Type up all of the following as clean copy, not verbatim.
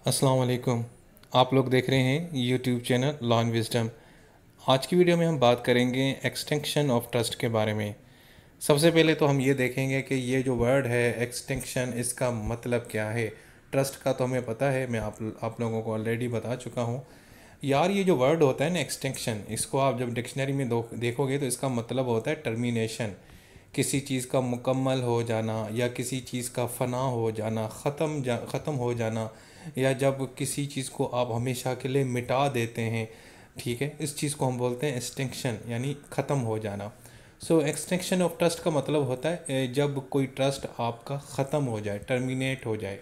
अस्सलाम वालेकुम। आप लोग देख रहे हैं YouTube channel law and wisdom. आज की वीडियो में हम बात करेंगे एक्सटेंक्शन ऑफ ट्रस्ट के बारे में। सबसे पहले तो हम ये देखेंगे कि ये जो वर्ड है एक्सटेंक्शन, इसका मतलब क्या है। ट्रस्ट का तो हमें पता है, मैं आप लोगों को ऑलरेडी बता चुका हूँ। यार ये जो वर्ड होता है ना एक्सटेंक्शन, इसको आप जब डिक्शनरी में देखोगे तो इसका मतलब होता है टर्मिनेशन। किसी चीज़ का मुकम्मल हो जाना या किसी चीज़ का फ़ना हो जाना, ख़त्म हो जाना, या जब किसी चीज़ को आप हमेशा के लिए मिटा देते हैं। ठीक है, इस चीज़ को हम बोलते हैं एक्सटेंक्शन, यानी ख़त्म हो जाना। सो एक्सटेंक्शन ऑफ ट्रस्ट का मतलब होता है जब कोई ट्रस्ट आपका ख़त्म हो जाए, टर्मिनेट हो जाए।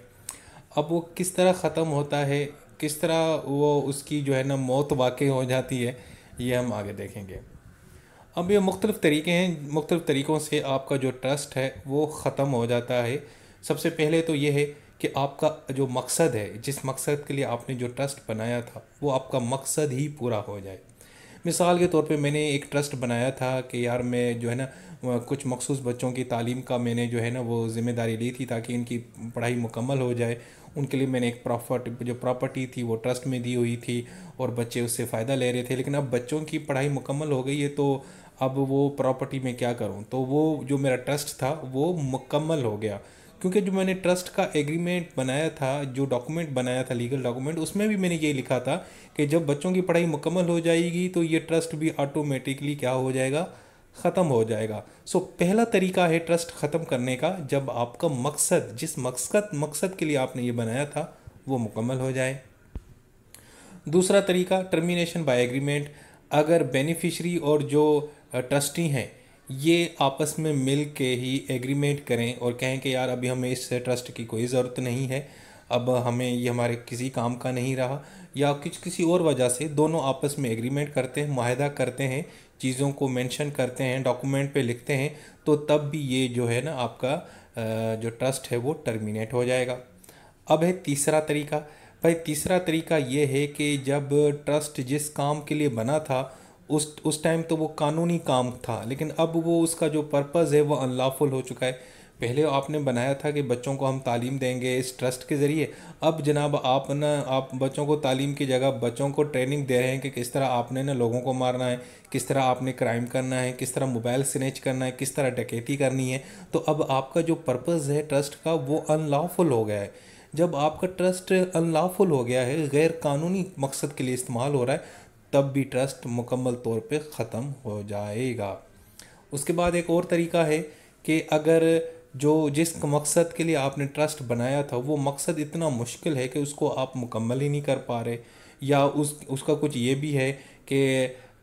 अब वो किस तरह ख़त्म होता है, किस तरह वो उसकी जो है ना मौत वाक़ई हो जाती है, ये हम आगे देखेंगे। अब ये मुख्तलिफ़ तरीके हैं, मुख्तलिफ़ तरीक़ों से आपका जो ट्रस्ट है वो ख़त्म हो जाता है। सबसे पहले तो ये है कि आपका जो मकसद है, जिस मकसद के लिए आपने जो ट्रस्ट बनाया था, वो आपका मकसद ही पूरा हो जाए। मिसाल के तौर पे मैंने एक ट्रस्ट बनाया था कि यार मैं जो है ना कुछ मखसूस बच्चों की तालीम का मैंने जो है ना वो ज़िम्मेदारी ली थी ताकि इनकी पढ़ाई मुकम्मल हो जाए। उनके लिए मैंने एक प्रॉपर्टी थी वो ट्रस्ट में दी हुई थी और बच्चे उससे फ़ायदा ले रहे थे। लेकिन अब बच्चों की पढ़ाई मुकम्मल हो गई है, तो अब वो प्रॉपर्टी में क्या करूं। तो वो जो मेरा ट्रस्ट था वो मुकम्मल हो गया, क्योंकि जो मैंने ट्रस्ट का एग्रीमेंट बनाया था, जो डॉक्यूमेंट बनाया था, लीगल डॉक्यूमेंट, उसमें भी मैंने ये लिखा था कि जब बच्चों की पढ़ाई मुकम्मल हो जाएगी तो ये ट्रस्ट भी ऑटोमेटिकली क्या हो जाएगा, ख़त्म हो जाएगा। सो पहला तरीका है ट्रस्ट ख़त्म करने का, जब आपका मकसद, जिस मकसद के लिए आपने ये बनाया था, वो मुकम्मल हो जाए। दूसरा तरीका टर्मिनेशन बाय एग्रीमेंट। अगर बेनिफिशरी और जो ट्रस्टी हैं ये आपस में मिल के ही एग्रीमेंट करें और कहें कि यार अभी हमें इस ट्रस्ट की कोई ज़रूरत नहीं है, अब हमें ये हमारे किसी काम का नहीं रहा, या किसी और वजह से दोनों आपस में एग्रीमेंट करते हैं, मुआहदा करते हैं, चीज़ों को मेंशन करते हैं, डॉक्यूमेंट पे लिखते हैं, तो तब भी ये जो है ना आपका जो ट्रस्ट है वो टर्मिनेट हो जाएगा। अब है तीसरा तरीका। भाई तीसरा तरीका ये है कि जब ट्रस्ट जिस काम के लिए बना था उस टाइम तो वो कानूनी काम था, लेकिन अब वो उसका जो पर्पज़ है वो अनलॉफुल हो चुका है। पहले आपने बनाया था कि बच्चों को हम तालीम देंगे इस ट्रस्ट के ज़रिए, अब जनाब आप बच्चों को तालीम की जगह बच्चों को ट्रेनिंग दे रहे हैं कि किस तरह आपने ना लोगों को मारना है, किस तरह आपने क्राइम करना है, किस तरह मोबाइल स्नैच करना है, किस तरह डकैती करनी है। तो अब आपका जो पर्पज़ है ट्रस्ट का वो अनलॉफुल हो गया है। जब आपका ट्रस्ट अनलॉफुल हो गया है, गैर कानूनी मकसद के लिए इस्तेमाल हो रहा है, तब भी ट्रस्ट मुकम्मल तौर पे ख़त्म हो जाएगा। उसके बाद एक और तरीका है कि अगर जो जिस मकसद के लिए आपने ट्रस्ट बनाया था वो मकसद इतना मुश्किल है कि उसको आप मुकम्मल ही नहीं कर पा रहे, या उसका कुछ ये भी है कि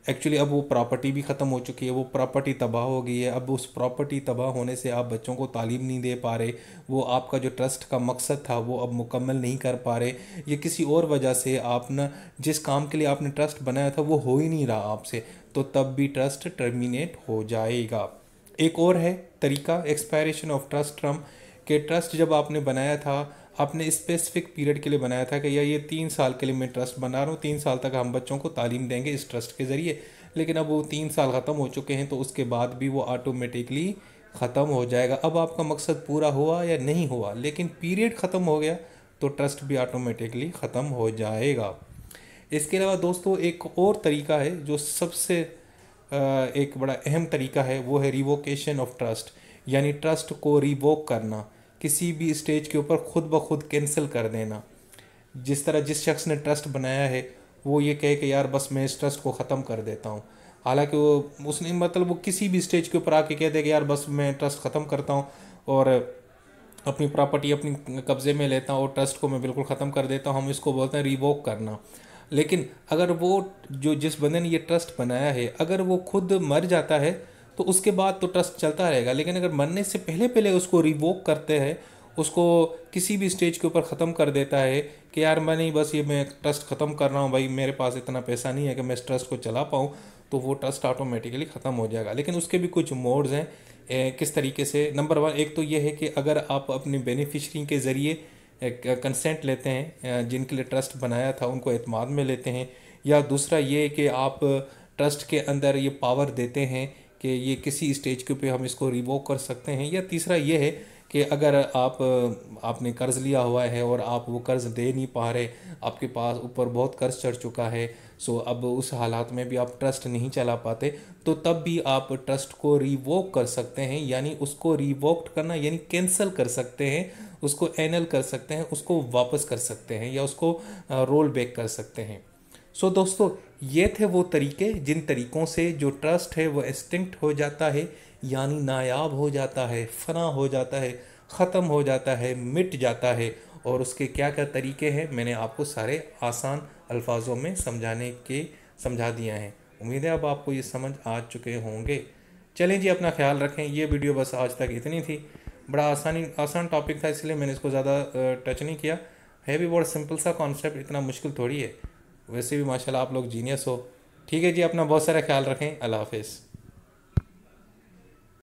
एक्चुअली अब वो प्रॉपर्टी भी ख़त्म हो चुकी है, वो प्रॉपर्टी तबाह हो गई है, अब उस प्रॉपर्टी तबाह होने से आप बच्चों को तालीम नहीं दे पा रहे, वो आपका जो ट्रस्ट का मकसद था वो अब मुकम्मल नहीं कर पा रहे, या किसी और वजह से आप ना जिस काम के लिए आपने ट्रस्ट बनाया था वो हो ही नहीं रहा आपसे, तो तब भी ट्रस्ट टर्मिनेट हो जाएगा। एक और है तरीका एक्सपायरेशन ऑफ ट्रस्ट टर्म, कि ट्रस्ट जब आपने बनाया था आपने स्पेसिफिक पीरियड के लिए बनाया था कि या ये 3 साल के लिए मैं ट्रस्ट बना रहा हूँ, 3 साल तक हम बच्चों को तालीम देंगे इस ट्रस्ट के ज़रिए, लेकिन अब वो 3 साल ख़त्म हो चुके हैं, तो उसके बाद भी वो ऑटोमेटिकली ख़त्म हो जाएगा। अब आपका मकसद पूरा हुआ या नहीं हुआ, लेकिन पीरियड ख़त्म हो गया तो ट्रस्ट भी ऑटोमेटिकली ख़त्म हो जाएगा। इसके अलावा दोस्तों एक और तरीका है जो सबसे एक बड़ा अहम तरीका है, वो है रिवोकेशन ऑफ ट्रस्ट, यानी ट्रस्ट को रिवोक करना, किसी भी स्टेज के ऊपर खुद ब खुद कैंसिल कर देना। जिस तरह जिस शख्स ने ट्रस्ट बनाया है वो ये कहे कि यार बस मैं इस ट्रस्ट को ख़त्म कर देता हूँ, हालांकि वो उसने मतलब वो किसी भी स्टेज के ऊपर आके कह दे कि यार बस मैं ट्रस्ट ख़त्म करता हूँ और अपनी प्रॉपर्टी अपनी कब्ज़े में लेता हूँ और ट्रस्ट को मैं बिल्कुल ख़त्म कर देता हूँ, हम इसको बोलते हैं रिवोक करना। लेकिन अगर वो जो जिस बंदे ने ये ट्रस्ट बनाया है अगर वो खुद मर जाता है तो उसके बाद तो ट्रस्ट चलता रहेगा, लेकिन अगर मरने से पहले पहले उसको रिवोक करते हैं, उसको किसी भी स्टेज के ऊपर ख़त्म कर देता है कि यार मैं नहीं, बस ये मैं ट्रस्ट ख़त्म कर रहा हूँ, भाई मेरे पास इतना पैसा नहीं है कि मैं इस ट्रस्ट को चला पाऊँ, तो वो ट्रस्ट ऑटोमेटिकली ख़त्म हो जाएगा। लेकिन उसके भी कुछ मोड्स हैं। किस तरीके से, नंबर 1 एक तो ये है कि अगर आप अपने बेनिफिशरी के ज़रिए कंसेंट लेते हैं, जिनके लिए ट्रस्ट बनाया था उनको एतमाद में लेते हैं, या दूसरा ये कि आप ट्रस्ट के अंदर ये पावर देते हैं कि ये किसी स्टेज के पे हम इसको रिवोक कर सकते हैं, या तीसरा ये है कि अगर आपने कर्ज़ लिया हुआ है और आप वो कर्ज़ दे नहीं पा रहे, आपके पास ऊपर बहुत कर्ज चढ़ चुका है, सो अब उस हालात में भी आप ट्रस्ट नहीं चला पाते, तो तब भी आप ट्रस्ट को रिवोक कर सकते हैं। यानी उसको रिवोक्ट करना यानी कैंसिल कर सकते हैं, उसको एनल कर सकते हैं, उसको वापस कर सकते हैं या उसको रोल बैक कर सकते हैं। सो दोस्तों, ये थे वो तरीके जिन तरीक़ों से जो ट्रस्ट है वो एक्सटिंक्ट हो जाता है, यानी नायाब हो जाता है, फना हो जाता है, ख़त्म हो जाता है, मिट जाता है। और उसके क्या क्या तरीके हैं मैंने आपको सारे आसान अल्फाजों में समझा दिया है। उम्मीद है अब आपको ये समझ आ चुके होंगे। चलें जी, अपना ख्याल रखें। ये वीडियो बस आज तक इतनी थी। बड़ा आसान टॉपिक था, इसलिए मैंने इसको ज़्यादा टच नहीं किया। है भी बहुत सिंपल सा कॉन्सेप्ट, इतना मुश्किल थोड़ी है। वैसे भी माशाल्लाह आप लोग जीनियस हो। ठीक है जी, अपना बहुत सारा ख्याल रखें। अल्लाह हाफिज़।